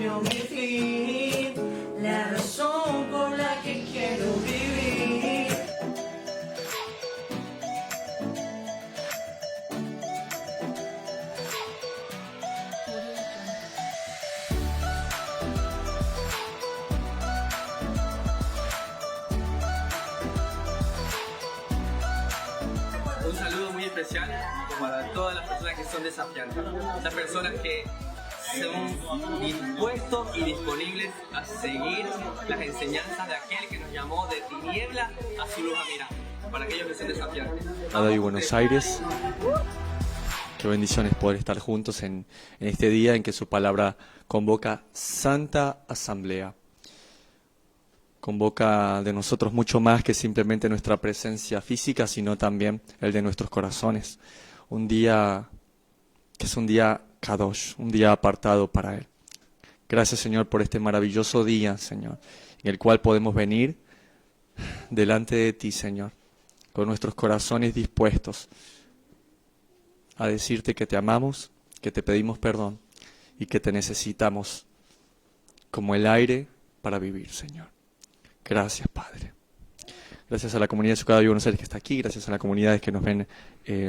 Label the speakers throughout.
Speaker 1: principio, mi fin, la razón por la que quiero vivir.
Speaker 2: Un saludo muy especial para todas las personas que son desafiantes, las personas que son dispuestos y disponibles a seguir las enseñanzas de aquel que nos llamó de tiniebla a su luz admirable, para aquellos que son desafiantes.
Speaker 3: Y Buenos Aires, qué bendiciones poder estar juntos en este día en que su palabra convoca Santa Asamblea. Convoca de nosotros mucho más que simplemente nuestra presencia física, sino también el de nuestros corazones. Un día que es un día Kadosh, un día apartado para Él. Gracias, Señor, por este maravilloso día, Señor, en el cual podemos venir delante de Ti, Señor, con nuestros corazones dispuestos a decirte que te amamos, que te pedimos perdón y que te necesitamos como el aire para vivir, Señor. Gracias, Padre. Gracias a la comunidad de Sucada de Buenos Aires que está aquí, gracias a las comunidades que nos ven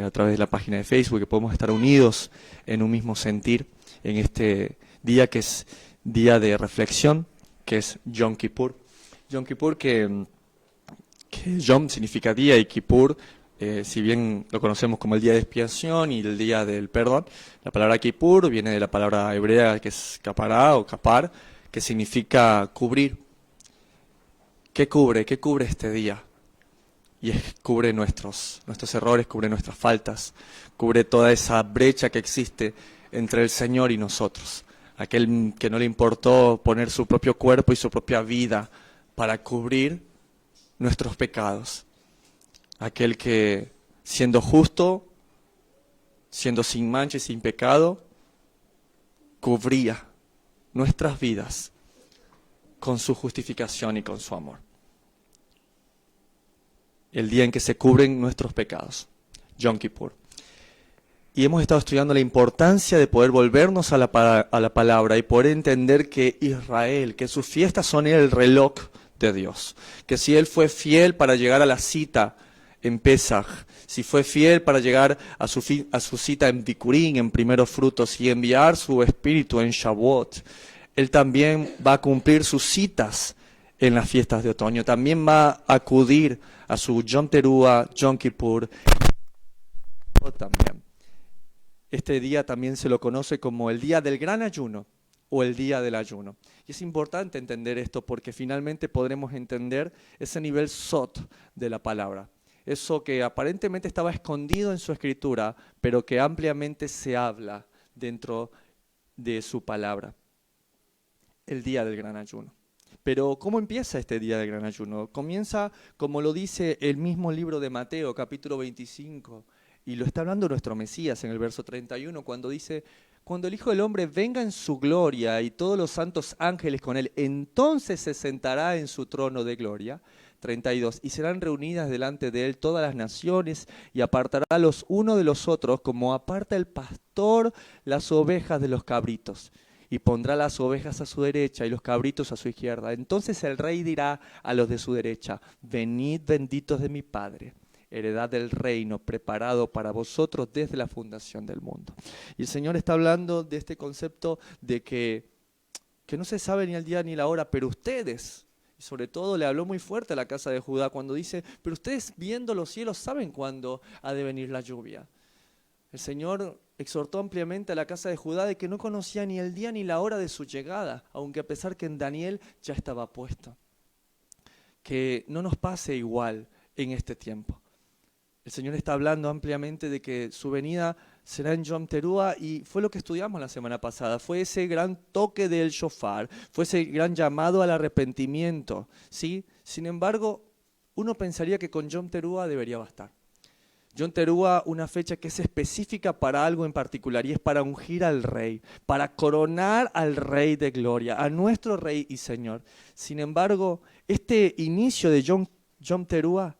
Speaker 3: a través de la página de Facebook, que podemos estar unidos en un mismo sentir en este día que es día de reflexión, que es Yom Kippur. Yom Kippur que Yom significa día y Kippur, si bien lo conocemos como el día de expiación y el día del perdón, la palabra Kippur viene de la palabra hebrea que es kapará o kapar, que significa cubrir. ¿Qué cubre? ¿Qué cubre este día? Y cubre nuestros errores, cubre nuestras faltas, cubre toda esa brecha que existe entre el Señor y nosotros. Aquel que no le importó poner su propio cuerpo y su propia vida para cubrir nuestros pecados. Aquel que, siendo justo, siendo sin mancha y sin pecado, cubría nuestras vidas con su justificación y con su amor. El día en que se cubren nuestros pecados, Yom Kippur. Y hemos estado estudiando la importancia de poder volvernos a la palabra y poder entender que Israel, que sus fiestas son el reloj de Dios. Que si Él fue fiel para llegar a la cita en Pesaj, si fue fiel para llegar a su cita en Bikurim, en primeros frutos, y enviar su espíritu en Shavuot, Él también va a cumplir sus citas en las fiestas de otoño. También va a acudir a su Yom Teruah, Yom Kippur. También. Este día también se lo conoce como el día del gran ayuno o el día del ayuno. Y es importante entender esto porque finalmente podremos entender ese nivel sot de la palabra. Eso que aparentemente estaba escondido en su escritura, pero que ampliamente se habla dentro de su palabra. El día del gran ayuno. Pero ¿cómo empieza este día del gran ayuno? Comienza como lo dice el mismo libro de Mateo, capítulo 25, y lo está hablando nuestro Mesías en el verso 31, cuando dice: cuando el Hijo del Hombre venga en su gloria y todos los santos ángeles con él, entonces se sentará en su trono de gloria. 32, y serán reunidas delante de él todas las naciones, y apartará los unos de los otros, como aparta el pastor las ovejas de los cabritos. Y pondrá las ovejas a su derecha y los cabritos a su izquierda. Entonces el rey dirá a los de su derecha: venid benditos de mi Padre, heredad del reino preparado para vosotros desde la fundación del mundo. Y el Señor está hablando de este concepto de que no se sabe ni el día ni la hora, pero ustedes, y sobre todo le habló muy fuerte a la casa de Judá cuando dice: pero ustedes viendo los cielos saben cuándo ha de venir la lluvia. El Señor exhortó ampliamente a la casa de Judá de que no conocía ni el día ni la hora de su llegada, aunque a pesar que en Daniel ya estaba puesto. Que no nos pase igual en este tiempo. El Señor está hablando ampliamente de que su venida será en Yom Teruah, y fue lo que estudiamos la semana pasada. Fue ese gran toque del shofar, fue ese gran llamado al arrepentimiento, ¿sí? Sin embargo, uno pensaría que con Yom Teruah debería bastar. Yom Teruah, una fecha que es específica para algo en particular, y es para ungir al Rey, para coronar al Rey de gloria, a nuestro Rey y Señor. Sin embargo, este inicio de Yom Teruah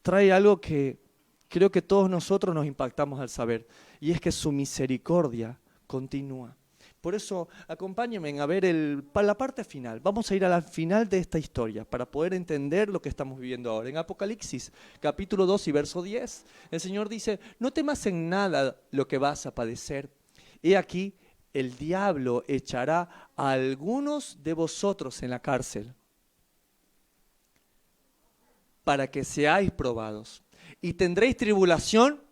Speaker 3: trae algo que creo que todos nosotros nos impactamos al saber, y es que su misericordia continúa. Por eso, acompáñenme a ver la parte final. Vamos a ir a la final de esta historia para poder entender lo que estamos viviendo ahora. En Apocalipsis, capítulo 2 y verso 10, el Señor dice, no temas en nada lo que vas a padecer. He aquí, el diablo echará a algunos de vosotros en la cárcel para que seáis probados. Y tendréis tribulación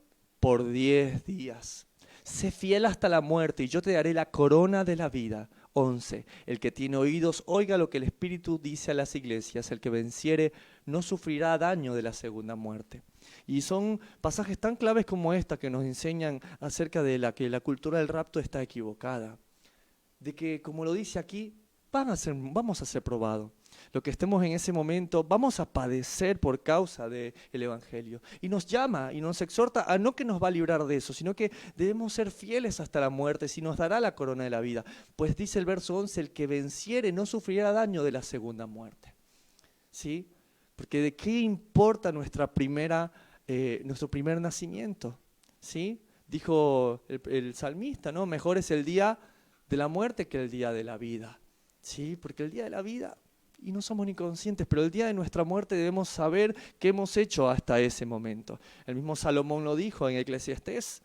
Speaker 3: por 10 días. Sé fiel hasta la muerte y yo te daré la corona de la vida. 11. El que tiene oídos, oiga lo que el Espíritu dice a las iglesias. El que venciere no sufrirá daño de la segunda muerte. Y son pasajes tan claves como esta que nos enseñan acerca de que la cultura del rapto está equivocada. De que, como lo dice aquí, vamos a ser probados. Lo que estemos en ese momento, vamos a padecer por causa del Evangelio. Y nos llama y nos exhorta a no que nos va a librar de eso, sino que debemos ser fieles hasta la muerte, si nos dará la corona de la vida. Pues dice el verso 11, el que venciere no sufrirá daño de la segunda muerte. ¿Sí? Porque ¿de qué importa nuestro primer nacimiento? ¿Sí? Dijo el salmista, ¿no? Mejor es el día de la muerte que el día de la vida. ¿Sí? Porque el día de la vida, y no somos ni conscientes, pero el día de nuestra muerte debemos saber qué hemos hecho hasta ese momento. El mismo Salomón lo dijo en Eclesiastés.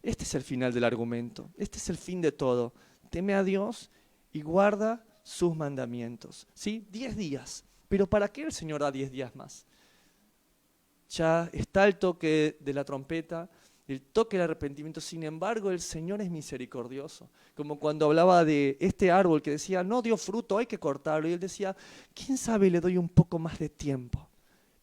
Speaker 3: Este es el final del argumento, este es el fin de todo. Teme a Dios y guarda sus mandamientos. ¿Sí? 10 días. ¿Pero para qué el Señor da 10 días más? Ya está el toque de la trompeta, el toque del arrepentimiento. Sin embargo, el Señor es misericordioso. Como cuando hablaba de este árbol que decía, no dio fruto, hay que cortarlo. Y él decía, ¿quién sabe y le doy un poco más de tiempo?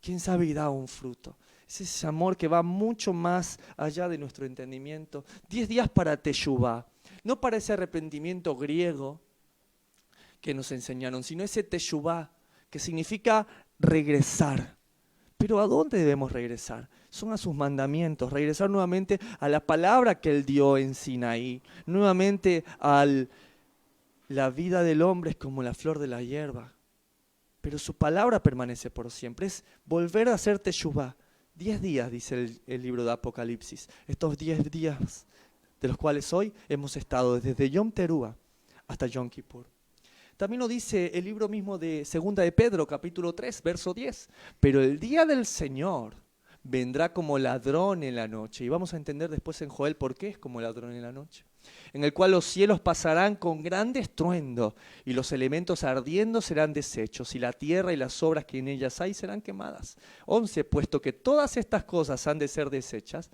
Speaker 3: ¿Quién sabe y da un fruto? Es ese amor que va mucho más allá de nuestro entendimiento. 10 días para Teshuvá. No para ese arrepentimiento griego que nos enseñaron, sino ese Teshuvá, que significa regresar. Pero ¿a dónde debemos regresar? Son a sus mandamientos, regresar nuevamente a la palabra que Él dio en Sinaí, nuevamente a la vida del hombre es como la flor de la hierba, pero su palabra permanece por siempre, es volver a hacer Teshuvá. 10 días, dice el libro de Apocalipsis, estos 10 días de los cuales hoy hemos estado desde Yom Teruah hasta Yom Kippur. También lo dice el libro mismo de Segunda de Pedro, capítulo 3, verso 10. Pero el día del Señor vendrá como ladrón en la noche. Y vamos a entender después en Joel por qué es como ladrón en la noche. En el cual los cielos pasarán con gran estruendo y los elementos ardiendo serán deshechos y la tierra y las obras que en ellas hay serán quemadas. 11. Puesto que todas estas cosas han de ser deshechas,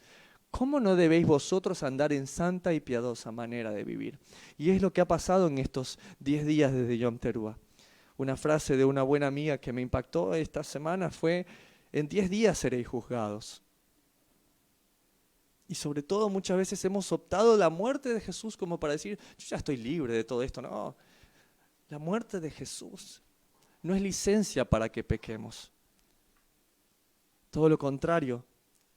Speaker 3: ¿cómo no debéis vosotros andar en santa y piadosa manera de vivir? Y es lo que ha pasado en estos 10 días desde Yom Teruah. Una frase de una buena amiga que me impactó esta semana fue, en 10 días seréis juzgados. Y sobre todo muchas veces hemos optado la muerte de Jesús como para decir, yo ya estoy libre de todo esto. No, la muerte de Jesús no es licencia para que pequemos. Todo lo contrario.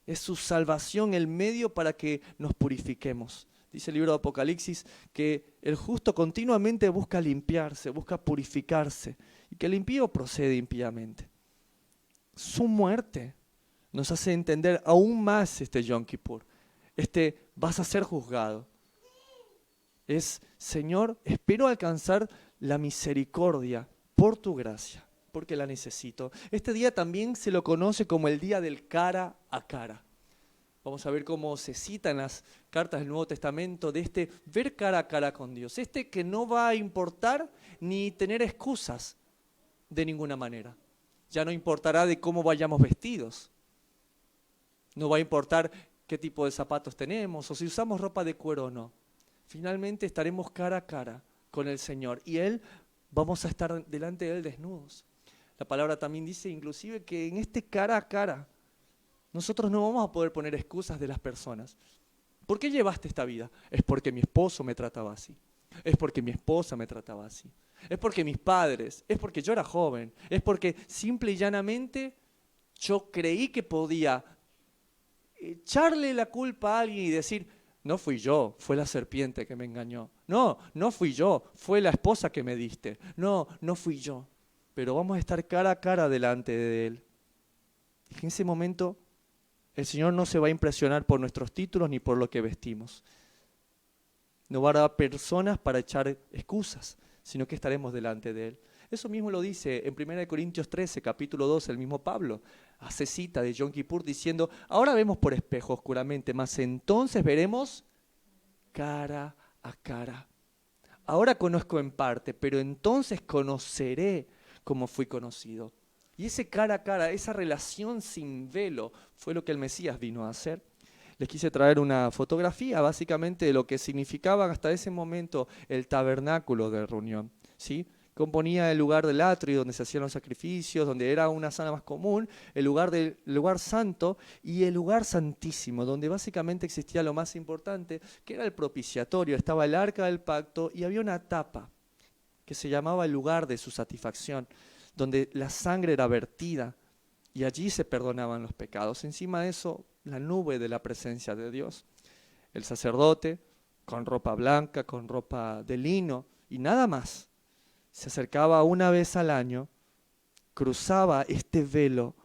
Speaker 3: Es su salvación el medio para que nos purifiquemos. Dice el libro de Apocalipsis que el justo continuamente busca limpiarse, busca purificarse y que el impío procede impíamente. Su muerte nos hace entender aún más este Yom Kippur. Vas a ser juzgado. Es, Señor, espero alcanzar la misericordia por tu gracia, porque la necesito. Este día también se lo conoce como el día del cara a cara. Vamos a ver cómo se cita en las cartas del Nuevo Testamento de ver cara a cara con Dios. Que no va a importar ni tener excusas de ninguna manera. Ya no importará de cómo vayamos vestidos. No va a importar qué tipo de zapatos tenemos o si usamos ropa de cuero o no. Finalmente estaremos cara a cara con el Señor y vamos a estar delante de Él desnudos. La palabra también dice inclusive que en cara a cara nosotros no vamos a poder poner excusas de las personas. ¿Por qué llevaste esta vida? Es porque mi esposo me trataba así. Es porque mi esposa me trataba así. Es porque mis padres. Es porque yo era joven. Es porque simple y llanamente yo creí que podía echarle la culpa a alguien y decir, no fui yo, fue la serpiente que me engañó. No, no fui yo, fue la esposa que me diste. No, no fui yo. Pero vamos a estar cara a cara delante de Él. Y en ese momento el Señor no se va a impresionar por nuestros títulos ni por lo que vestimos. no habrá personas para echar excusas, sino que estaremos delante de Él. Eso mismo lo dice en 1 Corintios 13, capítulo 2, el mismo Pablo. Hace cita de Yom Kippur diciendo, ahora vemos por espejo oscuramente, mas entonces veremos cara a cara. Ahora conozco en parte, pero entonces conoceré como fui conocido. Y ese cara a cara, esa relación sin velo, fue lo que el Mesías vino a hacer. Les quise traer una fotografía básicamente de lo que significaba hasta ese momento el tabernáculo de reunión, ¿sí? Componía el lugar del atrio donde se hacían los sacrificios, donde era una sala más común, el lugar santo y el lugar santísimo, donde básicamente existía lo más importante, que era el propiciatorio. Estaba el arca del pacto y había una tapa que se llamaba el lugar de su satisfacción, donde la sangre era vertida y allí se perdonaban los pecados. Encima de eso, la nube de la presencia de Dios. El sacerdote, con ropa blanca, con ropa de lino y nada más, se acercaba una vez al año, cruzaba este velo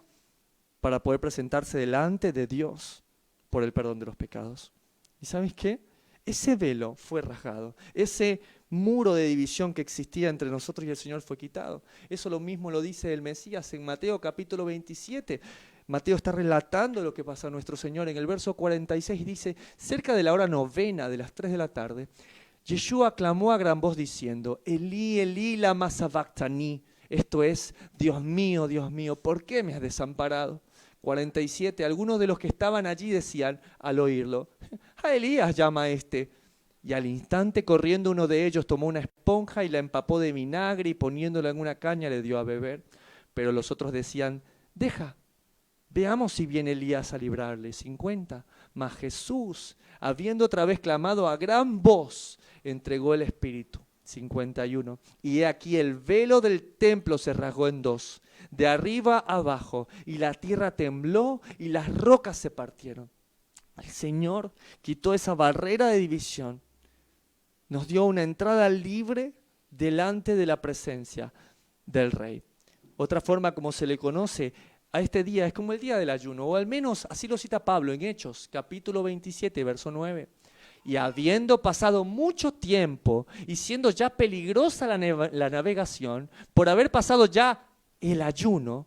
Speaker 3: para poder presentarse delante de Dios por el perdón de los pecados. ¿Y sabes qué? Ese velo fue rasgado, ese muro de división que existía entre nosotros y el Señor fue quitado. Eso lo mismo lo dice el Mesías en Mateo capítulo 27. Mateo está relatando lo que pasa a nuestro Señor. En el verso 46 dice, cerca de la hora novena de las 3 de la tarde, Yeshua clamó a gran voz diciendo, Elí, Elí, lama sabactani. Esto es, Dios mío, ¿por qué me has desamparado? 47, algunos de los que estaban allí decían al oírlo, a Elías llama a este. Y al instante corriendo uno de ellos tomó una esponja y la empapó de vinagre y poniéndola en una caña le dio a beber. Pero los otros decían, deja, veamos si viene Elías a librarle. 50, mas Jesús, habiendo otra vez clamado a gran voz, entregó el Espíritu. 51, y he aquí el velo del templo se rasgó en dos, de arriba a abajo, y la tierra tembló y las rocas se partieron. El Señor quitó esa barrera de división, nos dio una entrada libre delante de la presencia del Rey. Otra forma como se le conoce a este día es como el día del ayuno, o al menos así lo cita Pablo en Hechos, capítulo 27, verso 9. Y habiendo pasado mucho tiempo y siendo ya peligrosa la navegación, por haber pasado ya el ayuno,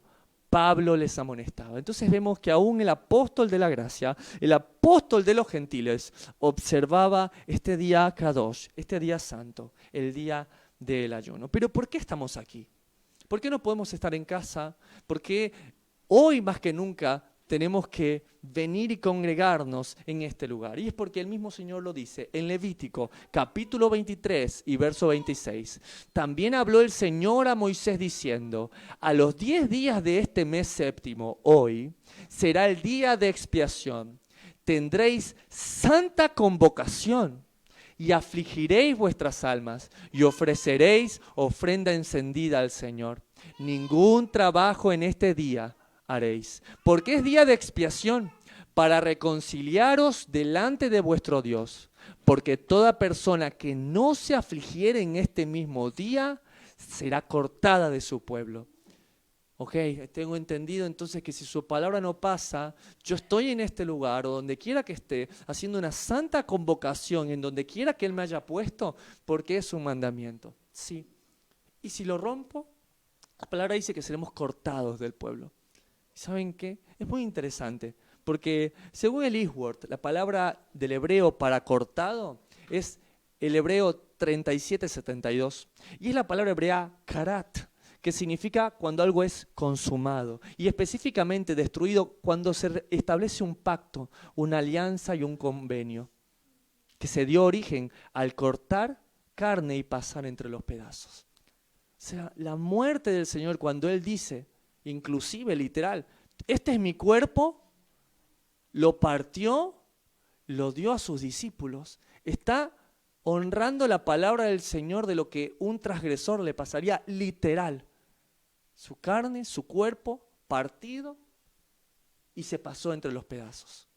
Speaker 3: Pablo les amonestaba. Entonces vemos que aún el apóstol de la gracia, el apóstol de los gentiles, observaba este día Kadosh, este día santo, el día del ayuno. Pero ¿por qué estamos aquí? ¿Por qué no podemos estar en casa? ¿Por qué hoy más que nunca tenemos que venir y congregarnos en este lugar? Y es porque el mismo Señor lo dice en Levítico, capítulo 23 y verso 26. También habló el Señor a Moisés diciendo, a los 10 días de este mes séptimo, hoy, será el día de expiación. Tendréis santa convocación y afligiréis vuestras almas y ofreceréis ofrenda encendida al Señor. Ningún trabajo en este día haréis, porque es día de expiación, para reconciliaros delante de vuestro Dios, porque toda persona que no se afligiere en este mismo día, será cortada de su pueblo. Ok, tengo entendido entonces que si su palabra no pasa, yo estoy en este lugar o donde quiera que esté, haciendo una santa convocación en donde quiera que Él me haya puesto, porque es un mandamiento. Sí. Y si lo rompo, la palabra dice que seremos cortados del pueblo. ¿Saben qué? Es muy interesante, porque según el Eastword, la palabra del hebreo para cortado es el hebreo 3772, y es la palabra hebrea karat, que significa cuando algo es consumado, y específicamente destruido cuando se establece un pacto, una alianza y un convenio, que se dio origen al cortar carne y pasar entre los pedazos. O sea, la muerte del Señor cuando Él dice, inclusive literal, este es mi cuerpo, lo partió, lo dio a sus discípulos. Está honrando la palabra del Señor de lo que un transgresor le pasaría literal. Su carne, su cuerpo partido y se pasó entre los pedazos.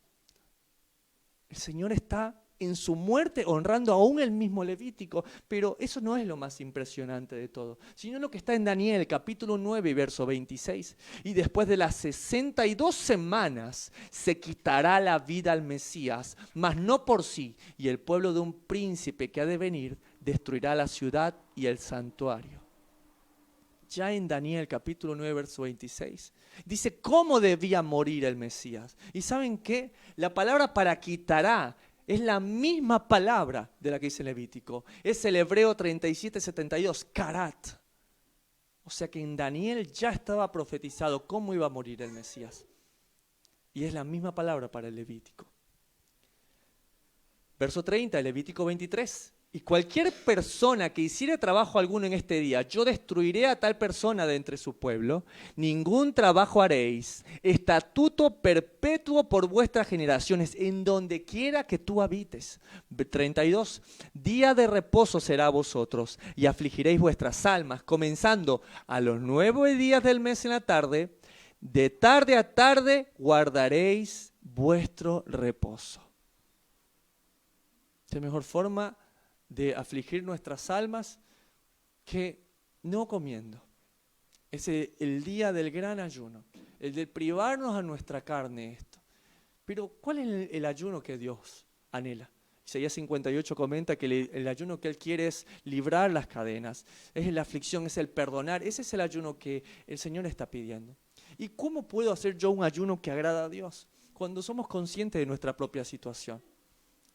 Speaker 3: El Señor está en su muerte, honrando aún el mismo Levítico. Pero eso no es lo más impresionante de todo, sino lo que está en Daniel, capítulo 9, verso 26. Y después de las 62 semanas se quitará la vida al Mesías, mas no por sí, y el pueblo de un príncipe que ha de venir destruirá la ciudad y el santuario. Ya en Daniel capítulo 9, verso 26, dice cómo debía morir el Mesías. ¿Y saben qué? La palabra para quitará es la misma palabra de la que dice Levítico. Es el hebreo 37:72, karat. O sea que en Daniel ya estaba profetizado cómo iba a morir el Mesías. Y es la misma palabra para el Levítico. Verso 30, Levítico 23. Y cualquier persona que hiciere trabajo alguno en este día, yo destruiré a tal persona de entre su pueblo. Ningún trabajo haréis. Estatuto perpetuo por vuestras generaciones, en donde quiera que tú habites. 32. Día de reposo será a vosotros, y afligiréis vuestras almas, comenzando a los 9 días del mes en la tarde. De tarde a tarde guardaréis vuestro reposo. De mejor forma de afligir nuestras almas que no comiendo. Es el día del gran ayuno, el de privarnos a nuestra carne esto. Pero ¿cuál es el ayuno que Dios anhela? Isaías 58 comenta que el ayuno que Él quiere es librar las cadenas, es la aflicción, es el perdonar. Ese es el ayuno que el Señor está pidiendo. ¿Y cómo puedo hacer yo un ayuno que agrada a Dios? Cuando somos conscientes de nuestra propia situación.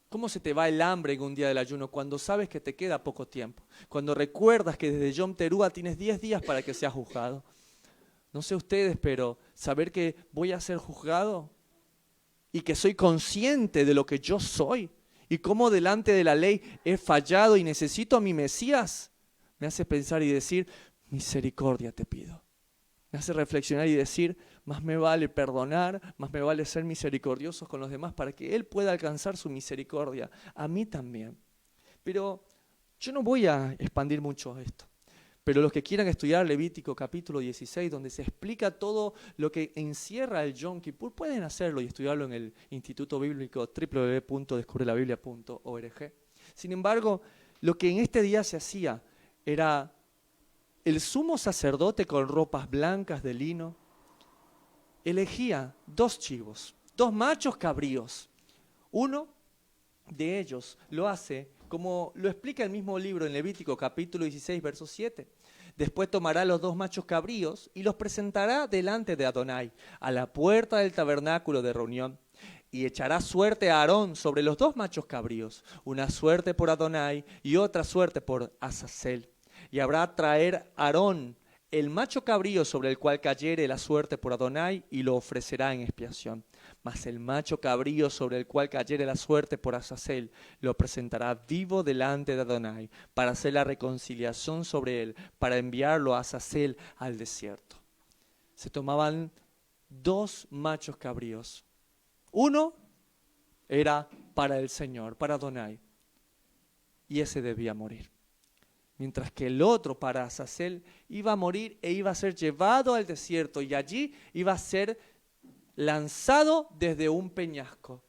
Speaker 3: ¿Cómo se te va el hambre en un día del ayuno cuando sabes que te queda poco tiempo? Cuando recuerdas que desde Yom Teruah tienes 10 días para que seas juzgado. No sé ustedes, pero saber que voy a ser juzgado y que soy consciente de lo que yo soy y cómo delante de la ley he fallado y necesito a mi Mesías, me hace pensar y decir, misericordia te pido. Me hace reflexionar y decir, más me vale perdonar, más me vale ser misericordiosos con los demás para que Él pueda alcanzar su misericordia, a mí también. Pero yo no voy a expandir mucho esto. Pero los que quieran estudiar Levítico capítulo 16, donde se explica todo lo que encierra el Yom Kippur, pueden hacerlo y estudiarlo en el Instituto Bíblico www.descubrelabiblia.org. Sin embargo, lo que en este día se hacía era el sumo sacerdote con ropas blancas de lino elegía 2 chivos, 2 machos cabríos. Uno de ellos lo hace como lo explica el mismo libro en Levítico capítulo 16, verso 7. Después tomará los 2 machos cabríos y los presentará delante de Adonai, a la puerta del tabernáculo de reunión. Y echará suerte a Aarón sobre los 2 machos cabríos, una suerte por Adonai y otra suerte por Azazel. Y habrá traer Aarón el macho cabrío sobre el cual cayere la suerte por Adonai y lo ofrecerá en expiación. Mas el macho cabrío sobre el cual cayere la suerte por Azazel lo presentará vivo delante de Adonai para hacer la reconciliación sobre él, para enviarlo a Azazel al desierto. Se tomaban 2 machos cabríos. Uno era para el Señor, para Adonai, y ese debía morir. Mientras que el otro, para Azazel, iba a morir e iba a ser llevado al desierto y allí iba a ser lanzado desde un peñasco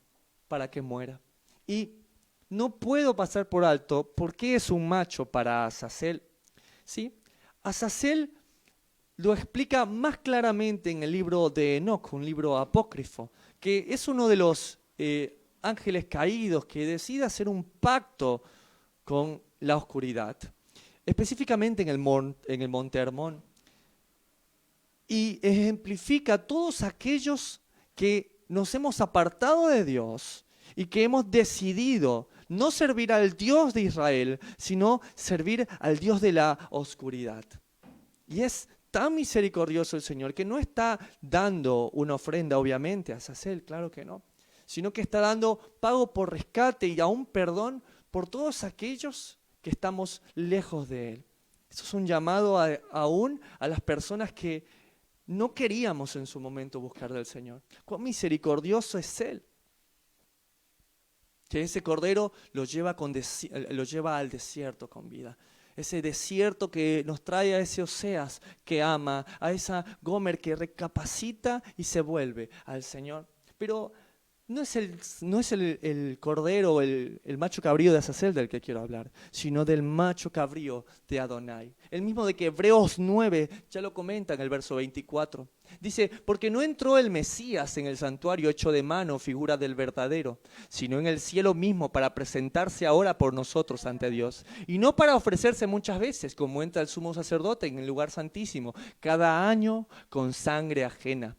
Speaker 3: para que muera. Y no puedo pasar por alto por qué es un macho para Azazel. ¿Sí? Azazel lo explica más claramente en el libro de Enoc, un libro apócrifo, que es uno de los ángeles caídos que decide hacer un pacto con la oscuridad. Específicamente en el monte Hermón, y ejemplifica a todos aquellos que nos hemos apartado de Dios y que hemos decidido no servir al Dios de Israel, sino servir al Dios de la oscuridad. Y es tan misericordioso el Señor que no está dando una ofrenda, obviamente, a Azazel, claro que no, sino que está dando pago por rescate y aún perdón por todos aquellos que estamos lejos de Él. Eso es un llamado aún a las personas que no queríamos en su momento buscar del Señor. Cuán misericordioso es Él. Que ese cordero lo lleva al desierto con vida. Ese desierto que nos trae a ese Oseas que ama, a esa Gomer que recapacita y se vuelve al Señor. Pero no es el cordero, el macho cabrío de Azazel del que quiero hablar, sino del macho cabrío de Adonai. El mismo de que Hebreos 9 ya lo comenta en el verso 24. Dice, porque no entró el Mesías en el santuario hecho de mano, figura del verdadero, sino en el cielo mismo para presentarse ahora por nosotros ante Dios. Y no para ofrecerse muchas veces, como entra el sumo sacerdote en el lugar santísimo, cada año con sangre ajena.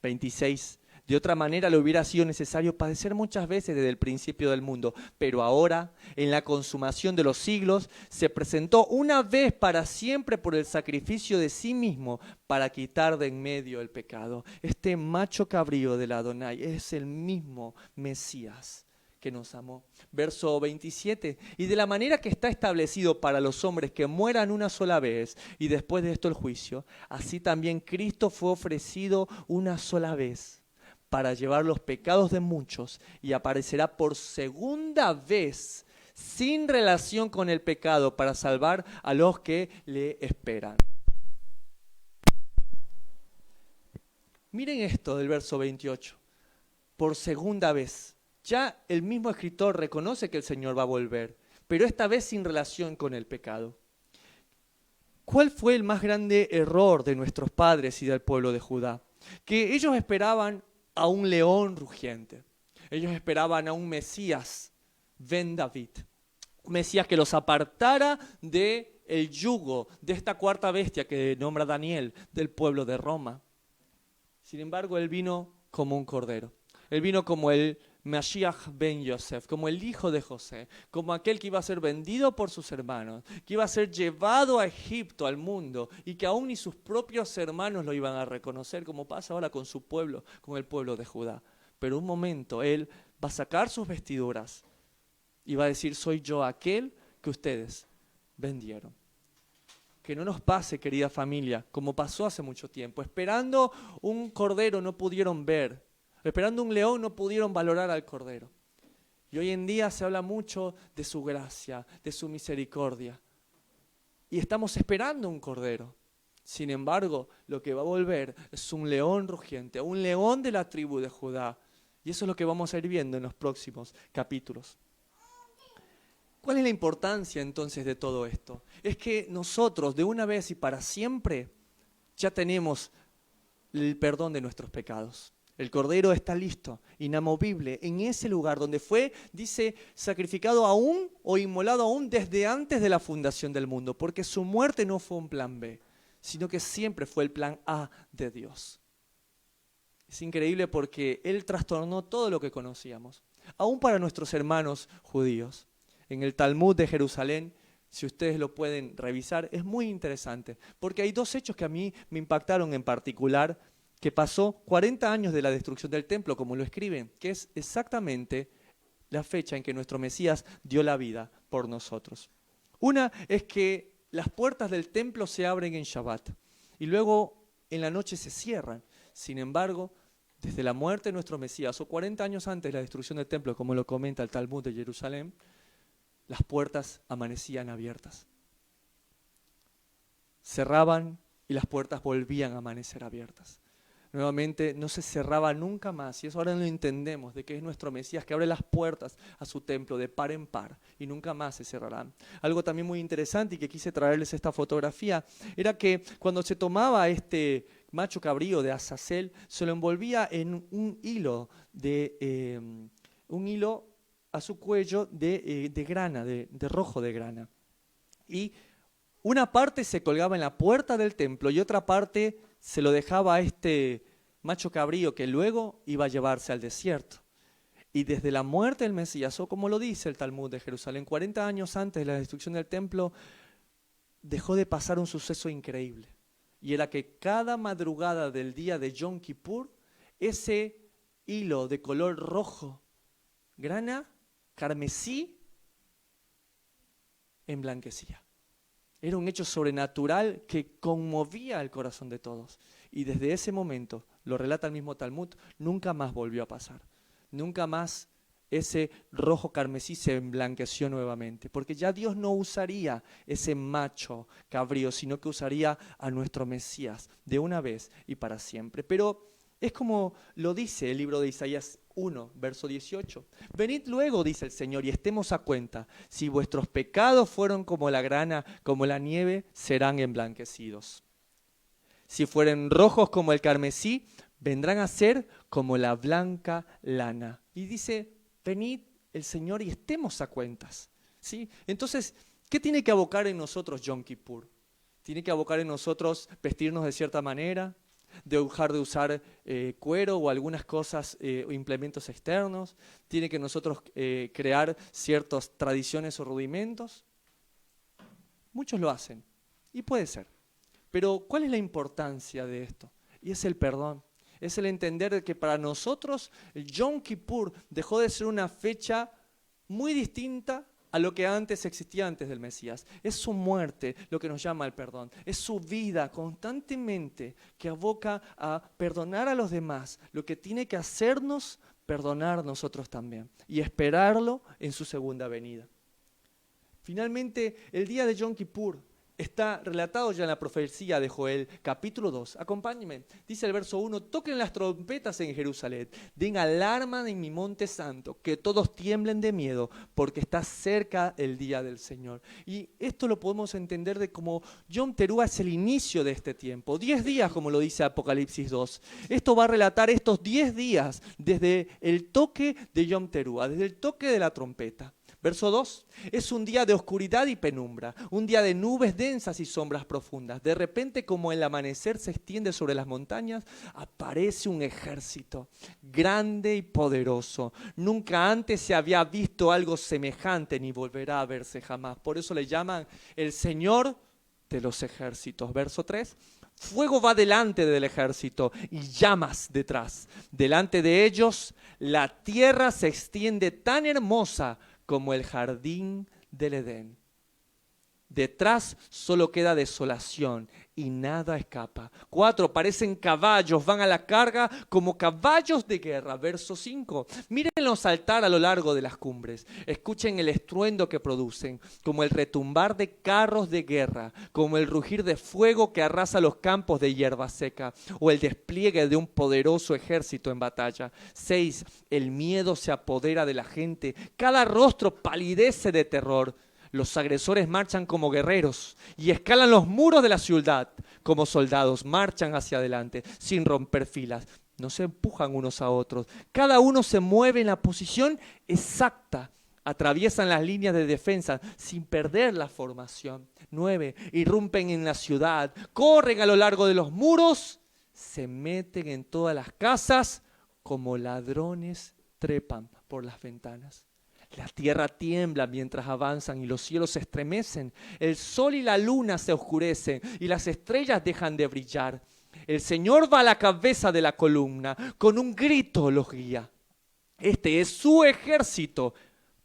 Speaker 3: 26. De otra manera le hubiera sido necesario padecer muchas veces desde el principio del mundo, pero ahora, en la consumación de los siglos, se presentó una vez para siempre por el sacrificio de sí mismo para quitar de en medio el pecado. Este macho cabrío del Adonai es el mismo Mesías que nos amó. Verso 27, y de la manera que está establecido para los hombres que mueran una sola vez y después de esto el juicio, así también Cristo fue ofrecido una sola vez para llevar los pecados de muchos y aparecerá por segunda vez sin relación con el pecado para salvar a los que le esperan. Miren esto del verso 28, por segunda vez. Ya el mismo escritor reconoce que el Señor va a volver, pero esta vez sin relación con el pecado. ¿Cuál fue el más grande error de nuestros padres y del pueblo de Judá? Que ellos esperaban a un león rugiente. Ellos esperaban a un Mesías, Ben David. Un Mesías que los apartara del yugo, de esta cuarta bestia que nombra Daniel, del pueblo de Roma. Sin embargo, él vino como un cordero. Él vino como el Mashiach ben Yosef, como el hijo de José, como aquel que iba a ser vendido por sus hermanos, que iba a ser llevado a Egipto, al mundo, y que aún ni sus propios hermanos lo iban a reconocer, como pasa ahora con su pueblo, con el pueblo de Judá. Pero un momento, él va a sacar sus vestiduras y va a decir, soy yo aquel que ustedes vendieron. Que no nos pase, querida familia, como pasó hace mucho tiempo. Esperando un cordero no pudieron ver. Esperando un león no pudieron valorar al cordero. Y hoy en día se habla mucho de su gracia, de su misericordia. Y estamos esperando un cordero. Sin embargo, lo que va a volver es un león rugiente, un león de la tribu de Judá. Y eso es lo que vamos a ir viendo en los próximos capítulos. ¿Cuál es la importancia entonces de todo esto? Es que nosotros de una vez y para siempre ya tenemos el perdón de nuestros pecados. El cordero está listo, inamovible, en ese lugar donde fue, dice, sacrificado aún o inmolado aún desde antes de la fundación del mundo, porque su muerte no fue un plan B, sino que siempre fue el plan A de Dios. Es increíble porque Él trastornó todo lo que conocíamos, aún para nuestros hermanos judíos. En el Talmud de Jerusalén, si ustedes lo pueden revisar, es muy interesante, porque hay dos hechos que a mí me impactaron en particular, que pasó 40 años de la destrucción del templo, como lo escriben, que es exactamente la fecha en que nuestro Mesías dio la vida por nosotros. Una es que las puertas del templo se abren en Shabbat y luego en la noche se cierran. Sin embargo, desde la muerte de nuestro Mesías, o 40 años antes de la destrucción del templo, como lo comenta el Talmud de Jerusalén, las puertas amanecían abiertas. Cerraban y las puertas volvían a amanecer abiertas. Nuevamente no se cerraba nunca más, y eso ahora lo entendemos, de que es nuestro Mesías que abre las puertas a su templo de par en par y nunca más se cerrarán. Algo también muy interesante y que quise traerles esta fotografía, era que cuando se tomaba este macho cabrío de Azazel, se lo envolvía en un hilo a su cuello de grana, de rojo de grana. Y una parte se colgaba en la puerta del templo y otra parte se lo dejaba a este macho cabrío que luego iba a llevarse al desierto. Y desde la muerte del Mesías, o como lo dice el Talmud de Jerusalén, 40 años antes de la destrucción del templo, dejó de pasar un suceso increíble. Y era que cada madrugada del día de Yom Kippur, ese hilo de color rojo, grana, carmesí, emblanquecía. Era un hecho sobrenatural que conmovía el corazón de todos. Y desde ese momento, lo relata el mismo Talmud, nunca más volvió a pasar. Nunca más ese rojo carmesí se emblanqueció nuevamente. Porque ya Dios no usaría ese macho cabrío, sino que usaría a nuestro Mesías de una vez y para siempre. Pero es como lo dice el libro de Isaías 1, verso 18. Venid luego, dice el Señor, y estemos a cuenta. Si vuestros pecados fueron como la grana, como la nieve, serán emblanquecidos. Si fueren rojos como el carmesí, vendrán a ser como la blanca lana. Y dice, venid el Señor y estemos a cuentas. ¿Sí? Entonces, ¿qué tiene que abocar en nosotros Yom Kippur? Tiene que abocar en nosotros vestirnos de cierta manera, dejar de usar cuero o algunas cosas o implementos externos. Tiene que nosotros crear ciertas tradiciones o rudimentos. Muchos lo hacen y puede ser. Pero ¿cuál es la importancia de esto? Y es el perdón. Es el entender de que para nosotros el Yom Kippur dejó de ser una fecha muy distinta a lo que antes existía antes del Mesías. Es su muerte lo que nos llama al perdón. Es su vida constantemente que aboca a perdonar a los demás, lo que tiene que hacernos perdonar nosotros también y esperarlo en su segunda venida. Finalmente, el día de Yom Kippur está relatado ya en la profecía de Joel, capítulo 2. Acompáñenme. Dice el verso 1, toquen las trompetas en Jerusalén, den alarma en mi monte santo, que todos tiemblen de miedo, porque está cerca el día del Señor. Y esto lo podemos entender de como Yom Teruah es el inicio de este tiempo. 10 días, como lo dice Apocalipsis 2. Esto va a relatar estos 10 días desde el toque de Yom Teruah, desde el toque de la trompeta. Verso 2, es un día de oscuridad y penumbra, un día de nubes densas y sombras profundas. De repente, como el amanecer se extiende sobre las montañas, aparece un ejército grande y poderoso. Nunca antes se había visto algo semejante, ni volverá a verse jamás. Por eso le llaman el Señor de los ejércitos. Verso 3, fuego va delante del ejército y llamas detrás. Delante de ellos, la tierra se extiende tan hermosa como el jardín del Edén. Detrás solo queda desolación y nada escapa. 4, parecen caballos, van a la carga como caballos de guerra. Verso 5, mírenlos saltar a lo largo de las cumbres. Escuchen el estruendo que producen, como el retumbar de carros de guerra, como el rugir de fuego que arrasa los campos de hierba seca, o el despliegue de un poderoso ejército en batalla. 6, el miedo se apodera de la gente, cada rostro palidece de terror. Los agresores marchan como guerreros y escalan los muros de la ciudad como soldados. Marchan hacia adelante sin romper filas. No se empujan unos a otros. Cada uno se mueve en la posición exacta. Atraviesan las líneas de defensa sin perder la formación. 9. Irrumpen en la ciudad. Corren a lo largo de los muros. Se meten en todas las casas como ladrones trepan por las ventanas. La tierra tiembla mientras avanzan y los cielos se estremecen. El sol y la luna se oscurecen y las estrellas dejan de brillar. El Señor va a la cabeza de la columna, con un grito los guía. Este es su ejército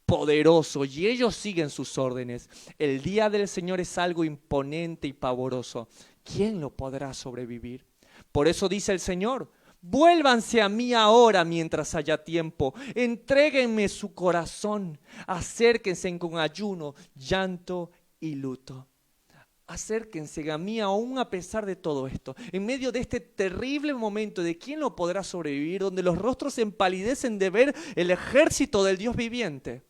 Speaker 3: poderoso y ellos siguen sus órdenes. El día del Señor es algo imponente y pavoroso. ¿Quién lo podrá sobrevivir? Por eso dice el Señor: vuélvanse a mí ahora mientras haya tiempo, entréguenme su corazón, acérquense con ayuno, llanto y luto. Acérquense a mí aún a pesar de todo esto, en medio de este terrible momento de quién lo podrá sobrevivir, donde los rostros se empalidecen de ver el ejército del Dios viviente.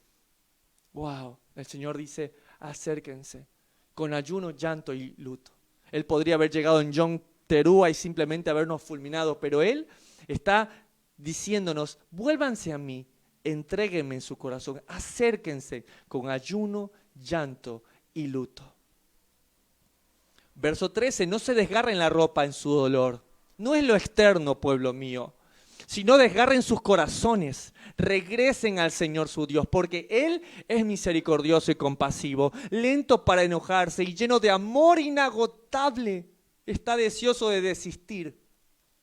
Speaker 3: Wow, el Señor dice, acérquense con ayuno, llanto y luto. Él podría haber llegado en Yom Teruah y simplemente habernos fulminado, pero Él está diciéndonos, vuélvanse a mí, entréguenme en su corazón, acérquense con ayuno, llanto y luto. Verso 13, no se desgarren la ropa en su dolor, no es lo externo, pueblo mío, sino desgarren sus corazones, regresen al Señor su Dios, porque Él es misericordioso y compasivo, lento para enojarse y lleno de amor inagotable. Está deseoso de desistir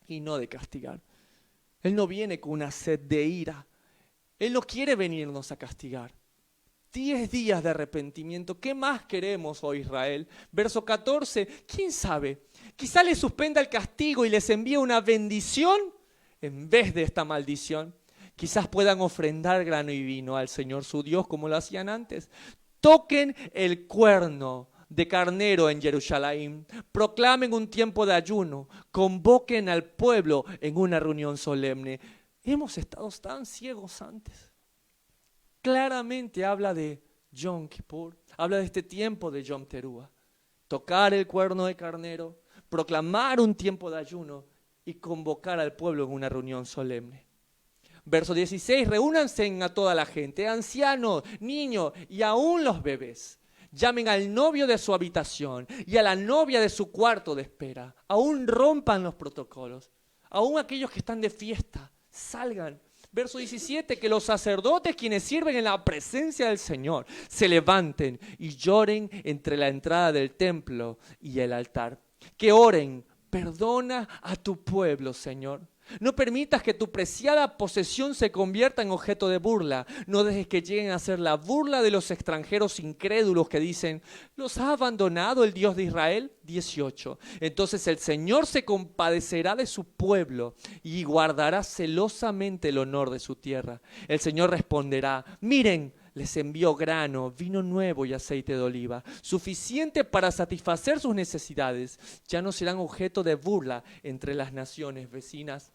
Speaker 3: y no de castigar. Él no viene con una sed de ira. Él no quiere venirnos a castigar. 10 días de arrepentimiento. ¿Qué más queremos, oh Israel? Verso 14. ¿Quién sabe? Quizá les suspenda el castigo y les envíe una bendición en vez de esta maldición. Quizás puedan ofrendar grano y vino al Señor su Dios como lo hacían antes. Toquen el cuerno de carnero en Jerusalén, proclamen un tiempo de ayuno, convoquen al pueblo en una reunión solemne. Hemos estado tan ciegos antes. Claramente habla de Yom Kippur, habla de este tiempo de Yom Teruah. Tocar el cuerno de carnero, proclamar un tiempo de ayuno y convocar al pueblo en una reunión solemne. Verso 16, reúnanse a toda la gente, ancianos, niños y aún los bebés. Llamen al novio de su habitación y a la novia de su cuarto de espera. Aún rompan los protocolos. Aún aquellos que están de fiesta, salgan. Verso 17, que los sacerdotes quienes sirven en la presencia del Señor se levanten y lloren entre la entrada del templo y el altar. Que oren, perdona a tu pueblo, Señor. No permitas que tu preciada posesión se convierta en objeto de burla. No dejes que lleguen a ser la burla de los extranjeros incrédulos que dicen, ¿los ha abandonado el Dios de Israel? 18. Entonces el Señor se compadecerá de su pueblo y guardará celosamente el honor de su tierra. El Señor responderá, miren, les envió grano, vino nuevo y aceite de oliva, suficiente para satisfacer sus necesidades. Ya no serán objeto de burla entre las naciones vecinas.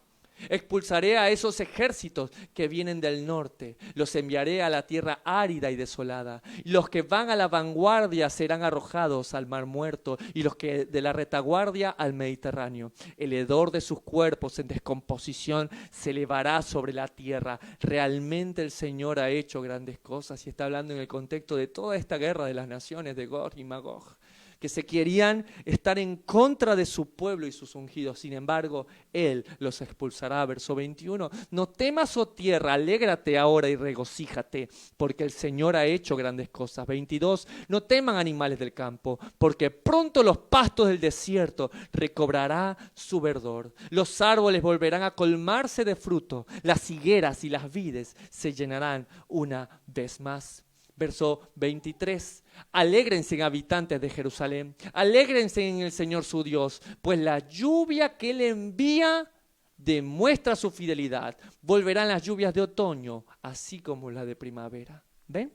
Speaker 3: Expulsaré a esos ejércitos que vienen del norte, los enviaré a la tierra árida y desolada. Los que van a la vanguardia serán arrojados al mar muerto y los que de la retaguardia al Mediterráneo. El hedor de sus cuerpos en descomposición se elevará sobre la tierra. Realmente el Señor ha hecho grandes cosas, y está hablando en el contexto de toda esta guerra de las naciones de Gog y Magog, que se querían estar en contra de su pueblo y sus ungidos. Sin embargo, Él los expulsará. Verso 21. No temas, oh tierra, alégrate ahora y regocíjate, porque el Señor ha hecho grandes cosas. 22. No teman, animales del campo, porque pronto los pastos del desierto recobrará su verdor. Los árboles volverán a colmarse de fruto. Las higueras y las vides se llenarán una vez más. Verso 23. Alégrense, habitantes de Jerusalén, alégrense en el Señor su Dios, pues la lluvia que Él envía demuestra su fidelidad. Volverán las lluvias de otoño, así como las de primavera. ¿Ven?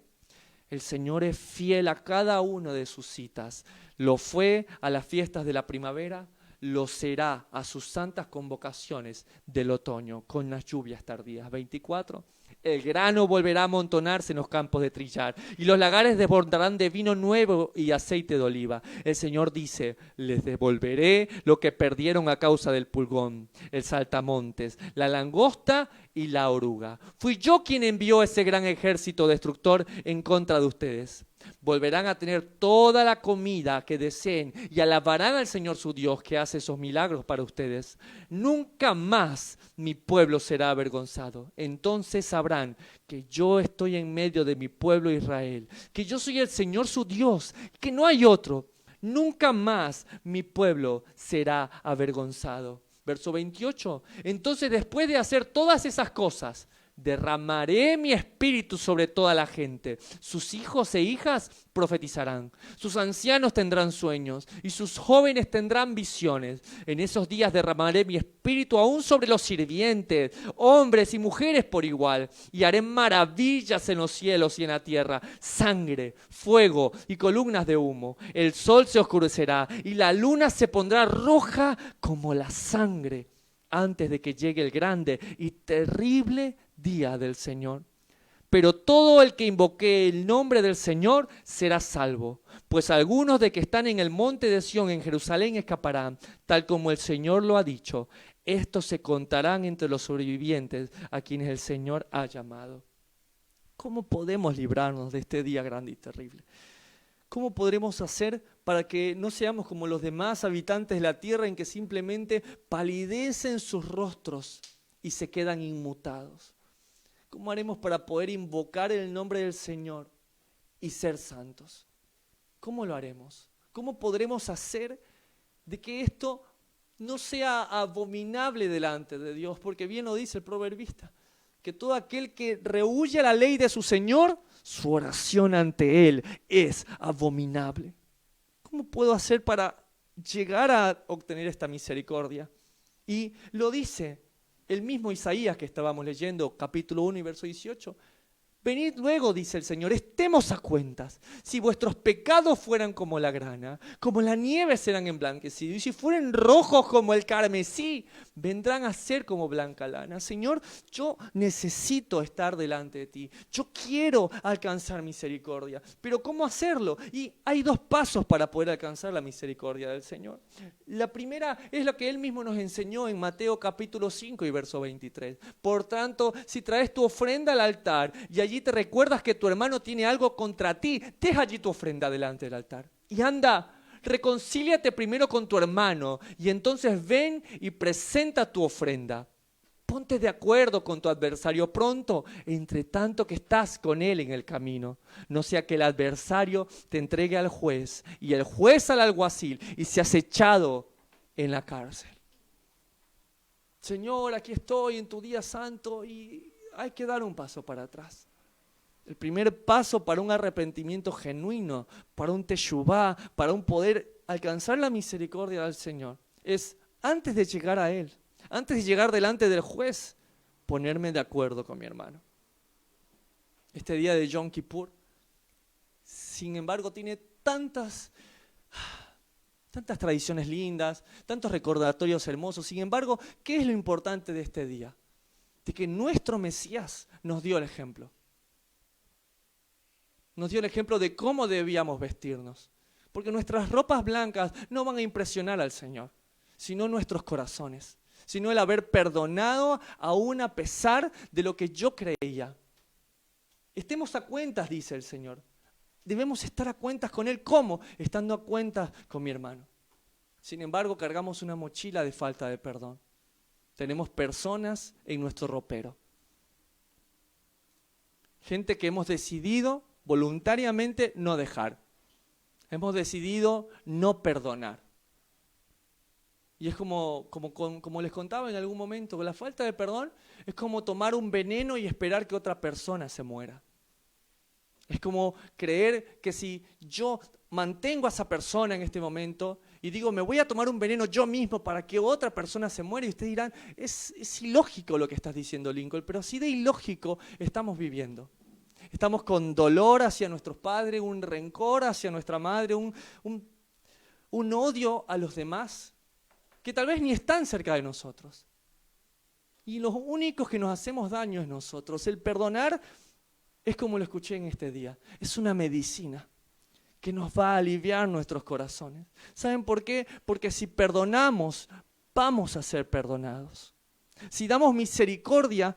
Speaker 3: El Señor es fiel a cada una de sus citas. Lo fue a las fiestas de la primavera, lo será a sus santas convocaciones del otoño, con las lluvias tardías. 24. El grano volverá a amontonarse en los campos de trillar, y los lagares desbordarán de vino nuevo y aceite de oliva. El Señor dice, les devolveré lo que perdieron a causa del pulgón, el saltamontes, la langosta y la oruga. Fui yo quien envió ese gran ejército destructor en contra de ustedes. Volverán a tener toda la comida que deseen y alabarán al Señor su Dios que hace esos milagros para ustedes. Nunca más mi pueblo será avergonzado. Entonces sabrán que yo estoy en medio de mi pueblo Israel, que yo soy el Señor su Dios, que no hay otro. Nunca más mi pueblo será avergonzado. Verso 28. Entonces, después de hacer todas esas cosas, derramaré mi espíritu sobre toda la gente. Sus hijos e hijas profetizarán, sus ancianos tendrán sueños y sus jóvenes tendrán visiones. En esos días derramaré mi espíritu aún sobre los sirvientes, hombres y mujeres por igual, y haré maravillas en los cielos y en la tierra, sangre, fuego y columnas de humo. El sol se oscurecerá y la luna se pondrá roja como la sangre antes de que llegue el grande y terrible día del Señor. Pero todo el que invoque el nombre del Señor será salvo, pues algunos de que están en el monte de Sión en Jerusalén escaparán, tal como el Señor lo ha dicho. Estos se contarán entre los sobrevivientes a quienes el Señor ha llamado. ¿Cómo podemos librarnos de este día grande y terrible? ¿Cómo podremos hacer para que no seamos como los demás habitantes de la tierra en que simplemente palidecen sus rostros y se quedan inmutados? ¿Cómo haremos para poder invocar el nombre del Señor y ser santos? ¿Cómo lo haremos? ¿Cómo podremos hacer de que esto no sea abominable delante de Dios? Porque bien lo dice el proverbista, que todo aquel que rehúye la ley de su Señor, su oración ante Él es abominable. ¿Cómo puedo hacer para llegar a obtener esta misericordia? Y lo dice el mismo Isaías que estábamos leyendo, capítulo 1 y verso 18. Venid luego, dice el Señor, estemos a cuentas. Si vuestros pecados fueran como la grana, como la nieve serán emblanquecidos. Y si fueren rojos como el carmesí, vendrán a ser como blanca lana. Señor, yo necesito estar delante de ti. Yo quiero alcanzar misericordia. Pero ¿cómo hacerlo? Y hay dos pasos para poder alcanzar la misericordia del Señor. La primera es lo que Él mismo nos enseñó en Mateo capítulo 5 y verso 23. Por tanto, si traes tu ofrenda al altar y allí te recuerdas que tu hermano tiene algo contra ti, deja allí tu ofrenda delante del altar. Y anda, reconcíliate primero con tu hermano y entonces ven y presenta tu ofrenda. Ponte de acuerdo con tu adversario pronto, entre tanto que estás con él en el camino. No sea que el adversario te entregue al juez y el juez al alguacil y seas echado en la cárcel. Señor, aquí estoy en tu día santo y hay que dar un paso para atrás. El primer paso para un arrepentimiento genuino, para un teshuvá, para un poder alcanzar la misericordia del Señor, es antes de llegar a Él, antes de llegar delante del juez, ponerme de acuerdo con mi hermano. Este día de Yom Kippur, sin embargo, tiene tantas tradiciones lindas, tantos recordatorios hermosos. Sin embargo, ¿qué es lo importante de este día? De que nuestro Mesías nos dio el ejemplo. Nos dio el ejemplo de cómo debíamos vestirnos. Porque nuestras ropas blancas no van a impresionar al Señor, sino nuestros corazones, sino el haber perdonado aún a pesar de lo que yo creía. Estemos a cuentas, dice el Señor. Debemos estar a cuentas con Él. ¿Cómo? Estando a cuentas con mi hermano. Sin embargo, cargamos una mochila de falta de perdón. Tenemos personas en nuestro ropero. Gente que hemos decidido voluntariamente no dejar. Hemos decidido no perdonar. Y es como les contaba en algún momento, la falta de perdón es como tomar un veneno y esperar que otra persona se muera. Es como creer que si yo mantengo a esa persona en este momento y digo, me voy a tomar un veneno yo mismo para que otra persona se muera, y ustedes dirán, es ilógico lo que estás diciendo, Lincoln, pero así de ilógico estamos viviendo. Estamos con dolor hacia nuestros padres, un rencor hacia nuestra madre, un odio a los demás, que tal vez ni están cerca de nosotros. Y los únicos que nos hacemos daño es nosotros. El perdonar es como lo escuché en este día, es una medicina que nos va a aliviar nuestros corazones. ¿Saben por qué? Porque si perdonamos, vamos a ser perdonados. Si damos misericordia,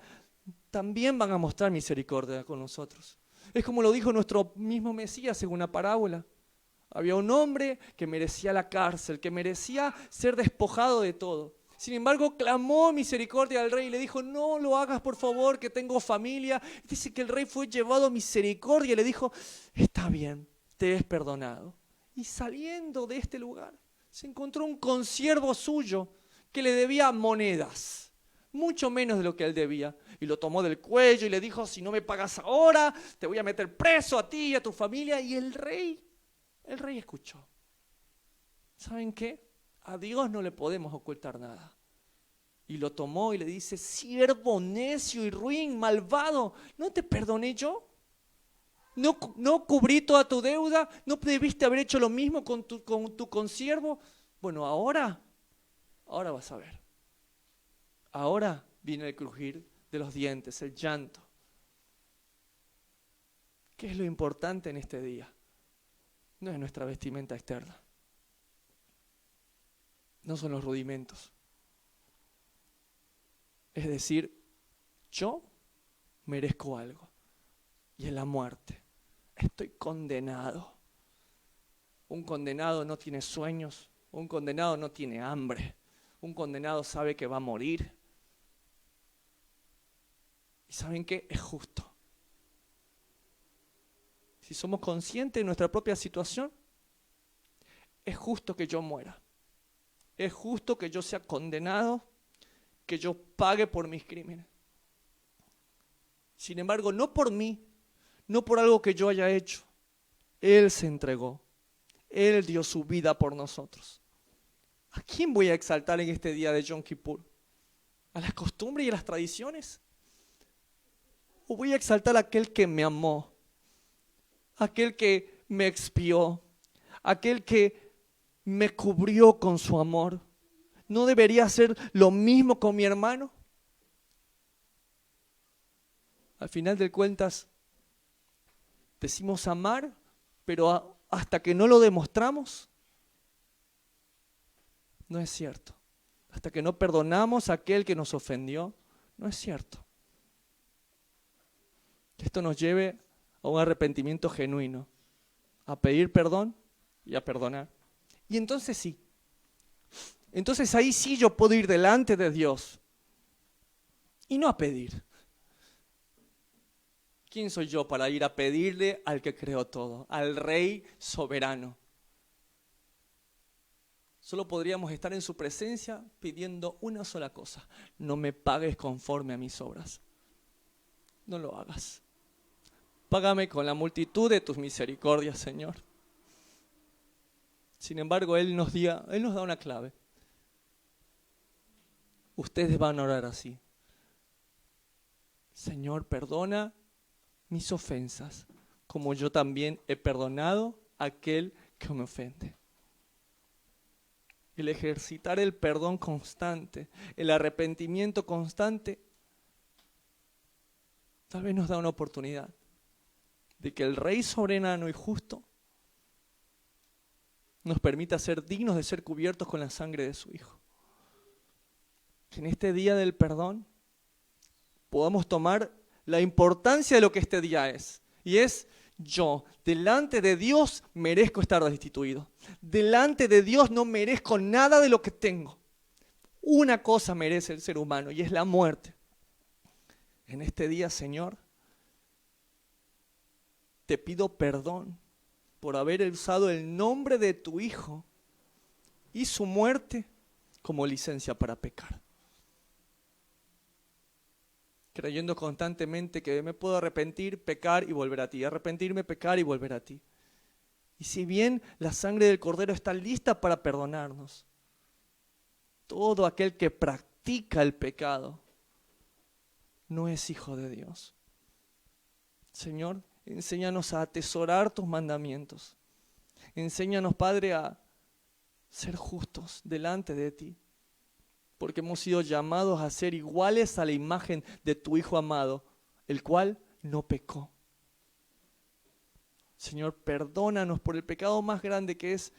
Speaker 3: también van a mostrar misericordia con nosotros. Es como lo dijo nuestro mismo Mesías en una parábola. Había un hombre que merecía la cárcel, que merecía ser despojado de todo. Sin embargo, clamó misericordia al rey y le dijo, no lo hagas por favor, que tengo familia. Dice que el rey fue llevado a misericordia y le dijo, está bien, te es perdonado. Y saliendo de este lugar, se encontró un consiervo suyo que le debía monedas, mucho menos de lo que él debía. Y lo tomó del cuello y le dijo, si no me pagas ahora, te voy a meter preso a ti y a tu familia. Y el rey escuchó. ¿Saben qué? A Dios no le podemos ocultar nada. Y lo tomó y le dice, siervo necio y ruin, malvado, ¿no te perdoné yo? ¿No cubrí toda tu deuda? ¿No debiste haber hecho lo mismo con tu consiervo? Bueno, ahora vas a ver. Ahora viene el crujir de los dientes, el llanto. ¿Qué es lo importante en este día? No es nuestra vestimenta externa. No son los rudimentos. Es decir, yo merezco algo. Y es la muerte. Estoy condenado. Un condenado no tiene sueños. Un condenado no tiene hambre. Un condenado sabe que va a morir. ¿Y saben qué? Es justo. Si somos conscientes de nuestra propia situación, es justo que yo muera. Es justo que yo sea condenado, que yo pague por mis crímenes. Sin embargo, no por mí, no por algo que yo haya hecho. Él se entregó. Él dio su vida por nosotros. ¿A quién voy a exaltar en este día de Yom Kippur? ¿A las costumbres y a las tradiciones? ¿O voy a exaltar a aquel que me amó? Aquel que me expió, aquel que me cubrió con su amor. ¿No debería hacer lo mismo con mi hermano? Al final de cuentas, decimos amar, pero hasta que no lo demostramos, no es cierto. Hasta que no perdonamos a aquel que nos ofendió, no es cierto. Que esto nos lleve a un arrepentimiento genuino, a pedir perdón y a perdonar. Y entonces sí, entonces ahí sí yo puedo ir delante de Dios y no a pedir. ¿Quién soy yo para ir a pedirle al que creó todo, al Rey soberano? Solo podríamos estar en su presencia pidiendo una sola cosa: no me pagues conforme a mis obras. No lo hagas. Págame con la multitud de tus misericordias, Señor. Sin embargo, Él nos da una clave. Ustedes van a orar así: Señor, perdona mis ofensas, como yo también he perdonado a aquel que me ofende. El ejercitar el perdón constante, el arrepentimiento constante, tal vez nos da una oportunidad de que el Rey soberano y justo nos permita ser dignos de ser cubiertos con la sangre de su Hijo. Que en este día del perdón podamos tomar la importancia de lo que este día es. Y es: yo, delante de Dios, merezco estar destituido. Delante de Dios no merezco nada de lo que tengo. Una cosa merece el ser humano, y es la muerte. En este día, Señor, te pido perdón por haber usado el nombre de tu Hijo y su muerte como licencia para pecar. Creyendo constantemente que me puedo arrepentir, pecar y volver a ti. Arrepentirme, pecar y volver a ti. Y si bien la sangre del Cordero está lista para perdonarnos, todo aquel que practica el pecado no es hijo de Dios. Señor, enséñanos a atesorar tus mandamientos. Enséñanos, Padre, a ser justos delante de ti, porque hemos sido llamados a ser iguales a la imagen de tu Hijo amado, el cual no pecó. Señor, perdónanos por el pecado más grande, que es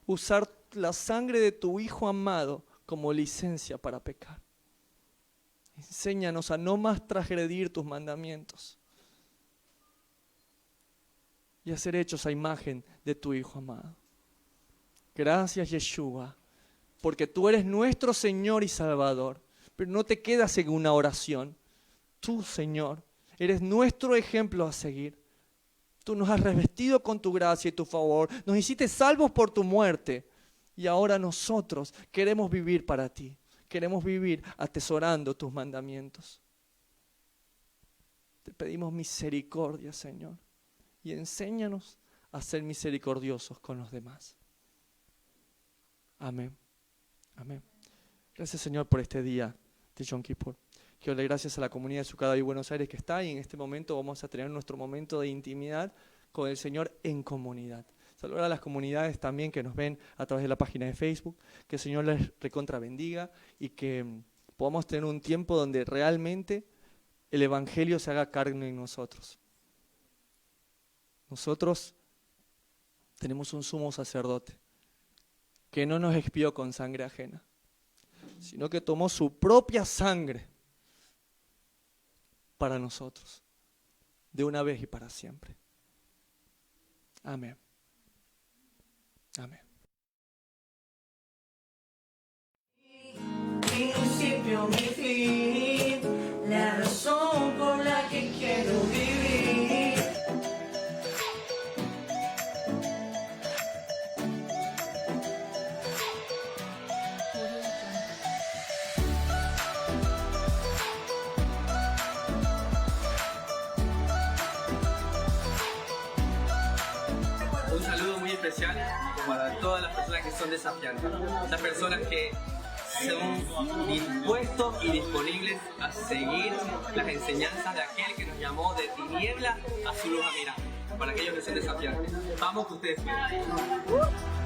Speaker 3: usar la sangre de tu Hijo amado como licencia para pecar. Enséñanos a no más transgredir tus mandamientos y a ser hechos a imagen de tu Hijo amado. Gracias, Yeshua, porque tú eres nuestro Señor y Salvador. Pero no te quedas en una oración. Tú, Señor, eres nuestro ejemplo a seguir. Tú nos has revestido con tu gracia y tu favor. Nos hiciste salvos por tu muerte. Y ahora nosotros queremos vivir para ti. Queremos vivir atesorando tus mandamientos. Te pedimos misericordia, Señor. Y enséñanos a ser misericordiosos con los demás. Amén. Amén. Gracias, Señor, por este día de Yom Kippur. Quiero darle gracias a la comunidad de Sucada y Buenos Aires que está, y en este momento vamos a tener nuestro momento de intimidad con el Señor en comunidad. Saludar a las comunidades también que nos ven a través de la página de Facebook. Que el Señor les recontra bendiga y que podamos tener un tiempo donde realmente el Evangelio se haga carne en nosotros. Nosotros tenemos un sumo sacerdote que no nos expió con sangre ajena, sino que tomó su propia sangre para nosotros, de una vez y para siempre. Amén. Amén.
Speaker 1: Principio, mi fin, la razón por la que quiero vivir.
Speaker 2: Un saludo muy especial para todas las personas que son desafiantes, las personas que son dispuestos y disponibles a seguir las enseñanzas de aquel que nos llamó de tiniebla a su luz admirable. Para aquellos que son desafiantes, vamos que ustedes pueden.